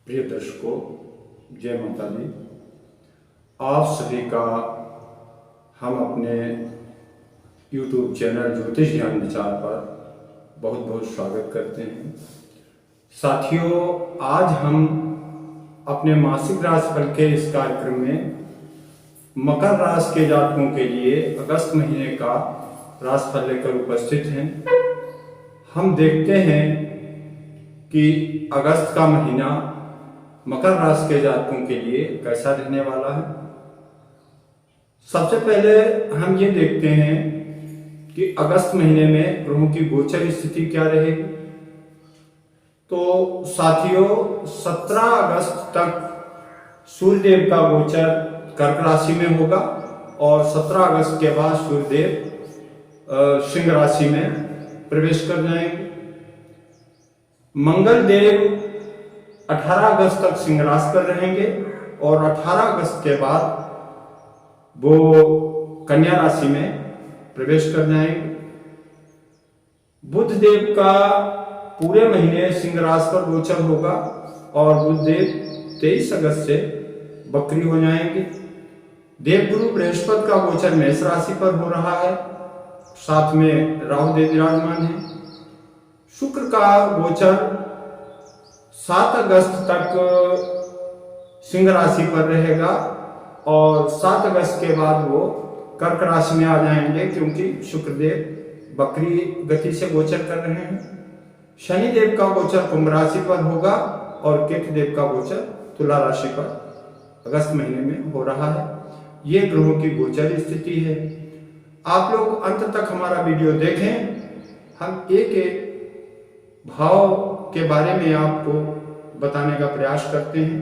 प्रिय दर्शकों, जय माता दी। आप सभी का हम अपने YouTube चैनल ज्योतिष ज्ञान विचार पर बहुत बहुत स्वागत करते हैं। साथियों, आज हम अपने मासिक राशिफल के इस कार्यक्रम में मकर राशि के जातकों के लिए अगस्त महीने का राशिफल लेकर उपस्थित हैं। हम देखते हैं कि अगस्त का महीना मकर राशि के जातकों के लिए कैसा रहने वाला है। सबसे पहले हम ये देखते हैं कि अगस्त महीने में ग्रहों की गोचर स्थिति क्या रहेगी। तो साथियों, 17 अगस्त तक सूर्यदेव का गोचर कर्क राशि में होगा और 17 अगस्त के बाद सूर्यदेव सिंह राशि में प्रवेश कर जाएंगे। मंगल देव 18 अगस्त तक सिंह राशि पर रहेंगे और 18 अगस्त के बाद वो कन्या राशि में प्रवेश कर जाएंगे। बुध देव का पूरे महीने सिंह राशि पर गोचर होगा और बुध देव 23 अगस्त से बकरी हो जाएंगे। देवगुरु बृहस्पति का गोचर मेष राशि पर हो रहा है, साथ में राहु देव विराजमान है। शुक्र का गोचर 7 अगस्त तक सिंह राशि पर रहेगा और 7 अगस्त के बाद वो कर्क राशि में आ जाएंगे, क्योंकि शुक्रदेव बकरी गति से गोचर कर रहे हैं। शनि देव का गोचर कुंभ राशि पर होगा और केतु देव का गोचर तुला राशि पर अगस्त महीने में हो रहा है। ये ग्रहों की गोचर स्थिति है। आप लोग अंत तक हमारा वीडियो देखें। हम एक एक भाव के बारे में आपको बताने का प्रयास करते हैं।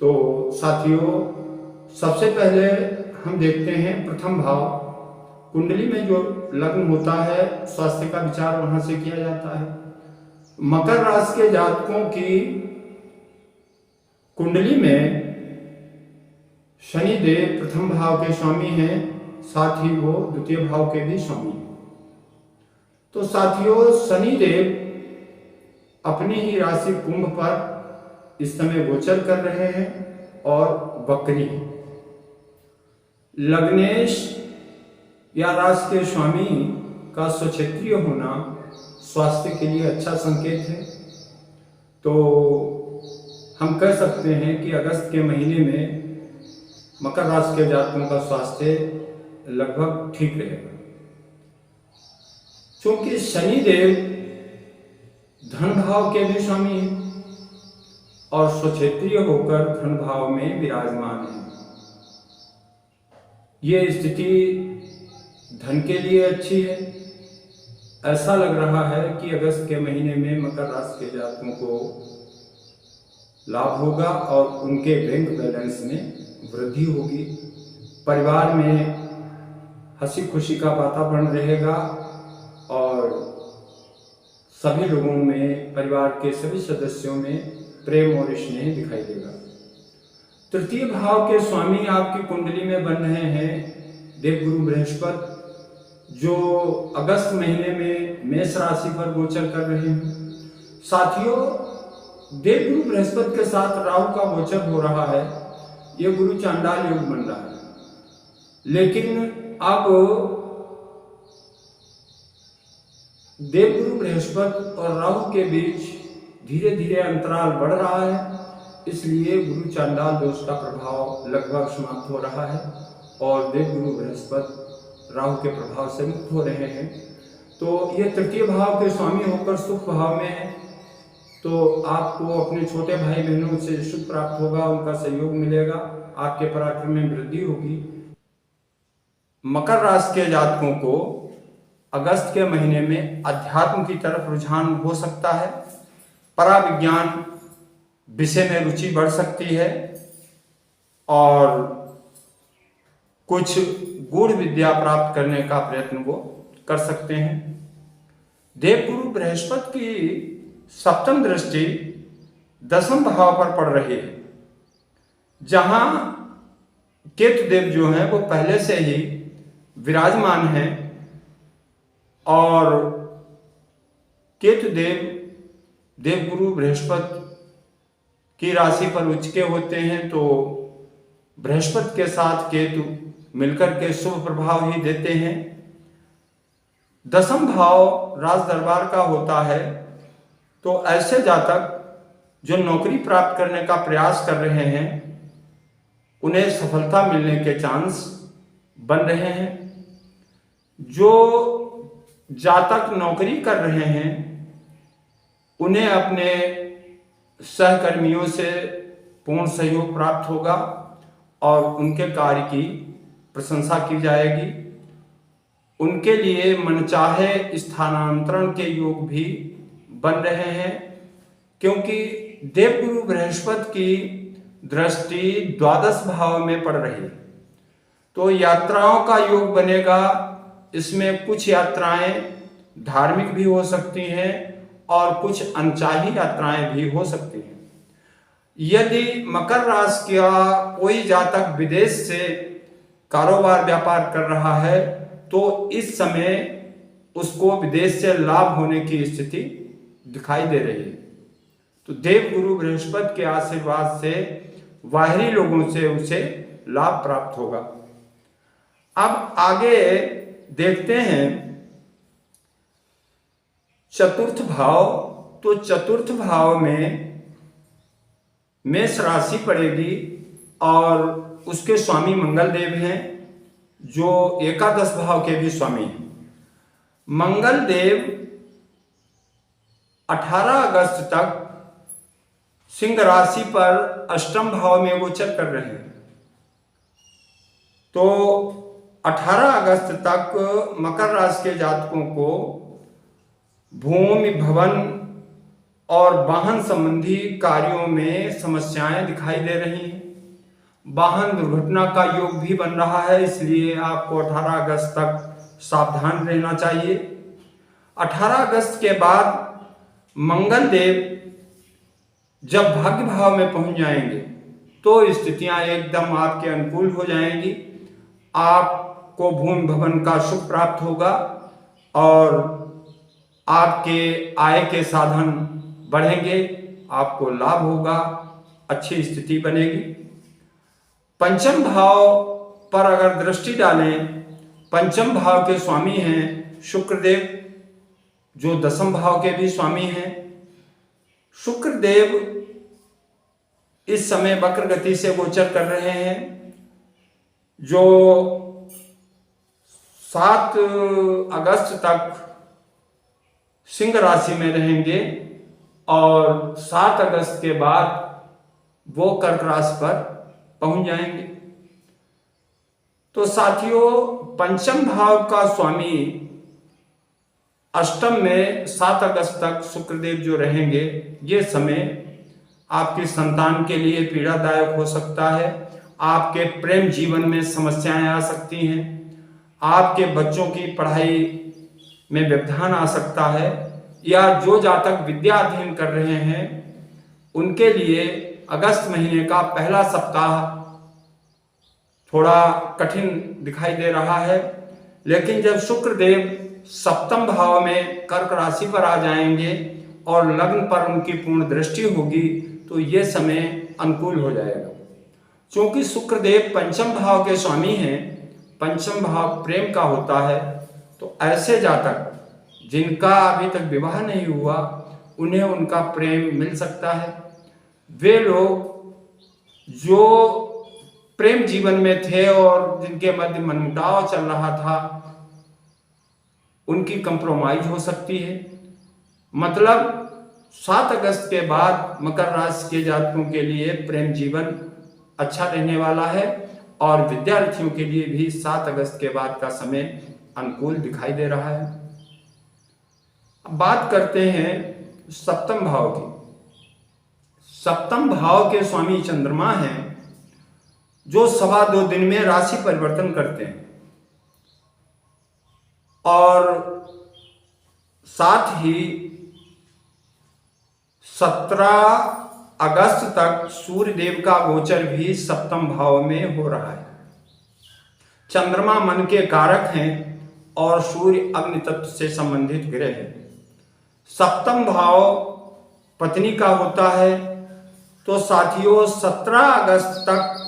तो साथियों, सबसे पहले हम देखते हैं प्रथम भाव। कुंडली में जो लग्न होता है, स्वास्थ्य का विचार वहां से किया जाता है। मकर राशि के जातकों की कुंडली में शनि देव प्रथम भाव के स्वामी हैं, साथ ही वो द्वितीय भाव के भी स्वामी हैं। तो साथियों, शनि देव अपनी ही राशि कुंभ पर इस समय गोचर कर रहे हैं और बकरी है। लग्नेश या राशि के स्वामी का स्वक्षेत्रीय होना स्वास्थ्य के लिए अच्छा संकेत है। तो हम कह सकते हैं कि अगस्त के महीने में मकर राशि के जातकों का स्वास्थ्य लगभग ठीक रहेगा, क्योंकि शनि देव धन भाव के भी स्वामी हैं और स्वक्षेत्रीय होकर धन भाव में विराजमान है। ये स्थिति धन के लिए अच्छी है। ऐसा लग रहा है कि अगस्त के महीने में मकर राशि के जातकों को लाभ होगा और उनके बैंक बैलेंस में वृद्धि होगी। परिवार में हंसी खुशी का वातावरण रहेगा और सभी लोगों में, परिवार के सभी सदस्यों में प्रेम और स्नेह दिखाई देगा। तृतीय भाव के स्वामी आपकी कुंडली में बन रहे हैं देवगुरु बृहस्पति, जो अगस्त महीने में मेष राशि पर गोचर कर रहे हैं। साथियों, देवगुरु बृहस्पति के साथ राहु का गोचर हो रहा है। यह गुरु चांडाल योग बन रहा है, लेकिन अब देवगुरु बृहस्पति और राहु के बीच धीरे धीरे अंतराल बढ़ रहा है, इसलिए गुरु चांडाल दोष का प्रभाव लगभग समाप्त हो रहा है और देवगुरु बृहस्पति राहु के प्रभाव से मुक्त हो रहे हैं। तो ये तृतीय भाव के स्वामी होकर सुख भाव में है, तो आपको अपने छोटे भाई बहनों से सुख प्राप्त होगा, उनका सहयोग मिलेगा, आपके पराक्रम में वृद्धि होगी। मकर राशि के जातकों को अगस्त के महीने में अध्यात्म की तरफ रुझान हो सकता है। पराविज्ञान विषय में रुचि बढ़ सकती है और कुछ गूढ़ विद्या प्राप्त करने का प्रयत्न वो कर सकते हैं। देवगुरु बृहस्पति की सप्तम दृष्टि दसम भाव पर पड़ रही है, जहां केतु देव जो हैं वो पहले से ही विराजमान हैं और केतु देव देवगुरु बृहस्पति की राशि पर उचके होते हैं तो बृहस्पति के साथ केतु मिलकर के शुभ प्रभाव ही देते हैं। दसम भाव राज दरबार का होता है, तो ऐसे जातक जो नौकरी प्राप्त करने का प्रयास कर रहे हैं उन्हें सफलता मिलने के चांस बन रहे हैं। जो जातक नौकरी कर रहे हैं उन्हें अपने सहकर्मियों से पूर्ण सहयोग प्राप्त होगा और उनके कार्य की प्रशंसा की जाएगी। उनके लिए मनचाहे स्थानांतरण के योग भी बन रहे हैं, क्योंकि देवगुरु बृहस्पति की दृष्टि द्वादश भाव में पड़ रही है, तो यात्राओं का योग बनेगा। इसमें कुछ यात्राएं धार्मिक भी हो सकती हैं और कुछ अनचाही यात्राएं भी हो सकती हैं। यदि मकर राशि का कोई जातक विदेश से कारोबार व्यापार कर रहा है तो इस समय उसको विदेश से लाभ होने की स्थिति दिखाई दे रही है। तो देवगुरु बृहस्पति के आशीर्वाद से बाहरी लोगों से उसे लाभ प्राप्त होगा। अब आगे देखते हैं चतुर्थ भाव। तो चतुर्थ भाव में मेष राशि पड़ेगी और उसके स्वामी मंगल देव हैं, जो एकादश भाव के भी स्वामी हैं। मंगल देव 18 अगस्त तक सिंह राशि पर अष्टम भाव में गोचर कर रहे हैं। तो 18 अगस्त तक मकर राशि के जातकों को भूमि भवन और वाहन संबंधी कार्यों में समस्याएं दिखाई दे रही हैं। वाहन दुर्घटना का योग भी बन रहा है, इसलिए आपको 18 अगस्त तक सावधान रहना चाहिए। 18 अगस्त के बाद मंगल देव जब भाग्य भाव में पहुंच जाएंगे तो स्थितियां एकदम आपके अनुकूल हो जाएंगी। आपको भूमि भवन का सुख प्राप्त होगा और आपके आय के साधन बढ़ेंगे, आपको लाभ होगा, अच्छी स्थिति बनेगी। पंचम भाव पर अगर दृष्टि डालें, पंचम भाव के स्वामी हैं शुक्रदेव, जो दसम भाव के भी स्वामी हैं। शुक्रदेव इस समय वक्र गति से गोचर कर रहे हैं, जो 7 अगस्त तक सिंह राशि में रहेंगे और 7 अगस्त के बाद वो कर्क राशि पर पहुंच जाएंगे। तो साथियों, पंचम भाव का स्वामी अष्टम में 7 अगस्त तक शुक्रदेव जो रहेंगे, ये समय आपकी संतान के लिए पीड़ादायक हो सकता है। आपके प्रेम जीवन में समस्याएं आ सकती हैं, आपके बच्चों की पढ़ाई में व्यवधान आ सकता है, या जो जातक विद्या अध्ययन कर रहे हैं उनके लिए अगस्त महीने का पहला सप्ताह थोड़ा कठिन दिखाई दे रहा है। लेकिन जब शुक्रदेव सप्तम भाव में कर्क राशि पर आ जाएंगे और लग्न पर उनकी पूर्ण दृष्टि होगी तो ये समय अनुकूल हो जाएगा। क्योंकि शुक्रदेव पंचम भाव के स्वामी हैं, पंचम भाव प्रेम का होता है, तो ऐसे जातक जिनका अभी तक विवाह नहीं हुआ उन्हें उनका प्रेम मिल सकता है। वे लोग जो प्रेम जीवन में थे और जिनके मध्य मनमुटाव चल रहा था, उनकी कंप्रोमाइज हो सकती है। मतलब 7 अगस्त के बाद मकर राशि के जातकों के लिए प्रेम जीवन अच्छा रहने वाला है और विद्यार्थियों के लिए भी 7 अगस्त के बाद का समय अनुकूल दिखाई दे रहा है। अब बात करते हैं सप्तम भाव की। सप्तम भाव के स्वामी चंद्रमा हैं, जो 2.25 दिन में राशि परिवर्तन करते हैं और साथ ही 17 अगस्त तक सूर्य देव का गोचर भी सप्तम भाव में हो रहा है। चंद्रमा मन के कारक हैं और सूर्य अग्नि तत्व से संबंधित ग्रह है। सप्तम भाव पत्नी का होता है तो साथियों 17 अगस्त तक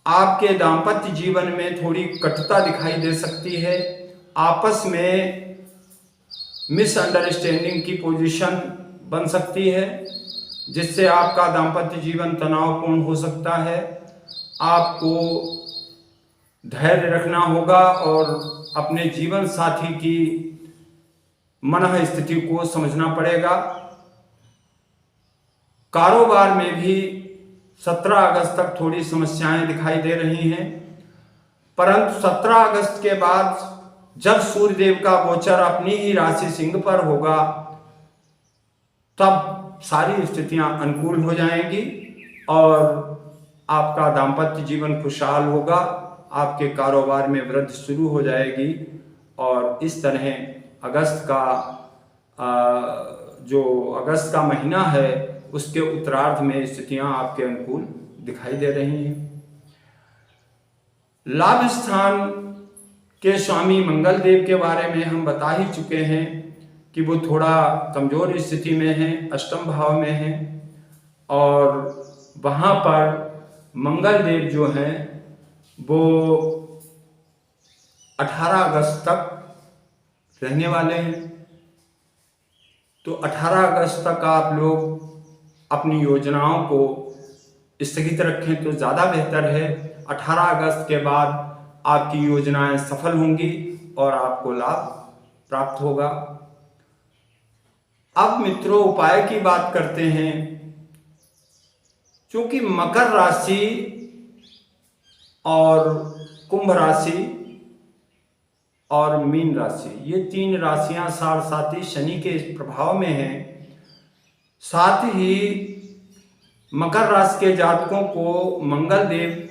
आपके दाम्पत्य जीवन में थोड़ी कटुता दिखाई दे सकती है। आपस में मिसअंडरस्टैंडिंग की पोजीशन बन सकती है, जिससे आपका दाम्पत्य जीवन तनावपूर्ण हो सकता है। आपको धैर्य रखना होगा और अपने जीवन साथी की मनः स्थिति को समझना पड़ेगा। कारोबार में भी 17 अगस्त तक थोड़ी समस्याएं दिखाई दे रही हैं, परंतु 17 अगस्त के बाद जब सूर्यदेव का गोचर अपनी ही राशि सिंह पर होगा, तब सारी स्थितियां अनुकूल हो जाएंगी और आपका दाम्पत्य जीवन खुशहाल होगा। आपके कारोबार में वृद्धि शुरू हो जाएगी और इस तरह अगस्त का जो अगस्त का महीना है उसके उत्तरार्ध में स्थितियां आपके अनुकूल दिखाई दे रही हैं। लाभ स्थान के स्वामी मंगल देव के बारे में हम बता ही चुके हैं कि वो थोड़ा कमजोर स्थिति में है, अष्टम भाव में है और वहाँ पर मंगल देव जो हैं वो 18 अगस्त तक रहने वाले हैं। तो 18 अगस्त तक आप लोग अपनी योजनाओं को स्थगित रखें तो ज़्यादा बेहतर है। 18 अगस्त के बाद आपकी योजनाएं सफल होंगी और आपको लाभ प्राप्त होगा। अब मित्रों उपाय की बात करते हैं। क्योंकि मकर राशि और कुंभ राशि और मीन राशि, ये 3 राशियां साढ़साती शनि के प्रभाव में हैं। साथ ही मकर राशि के जातकों को मंगल देव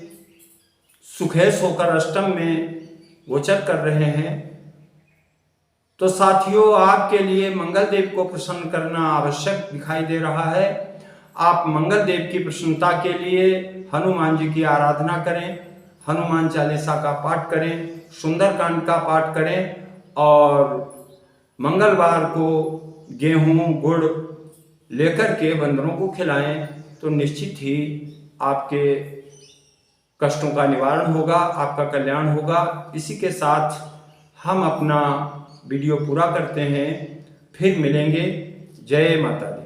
सुखेश होकर अष्टम में गोचर कर रहे हैं। तो साथियों आपके लिए मंगल देव को प्रसन्न करना आवश्यक दिखाई दे रहा है। आप मंगल देव की प्रसन्नता के लिए हनुमान जी की आराधना करें, हनुमान चालीसा का पाठ करें, सुंदरकांड का पाठ करें और मंगलवार को गेहूं गुड़ लेकर के बंदरों को खिलाएं तो निश्चित ही आपके कष्टों का निवारण होगा, आपका कल्याण होगा। इसी के साथ हम अपना वीडियो पूरा करते हैं, फिर मिलेंगे। जय माता दी।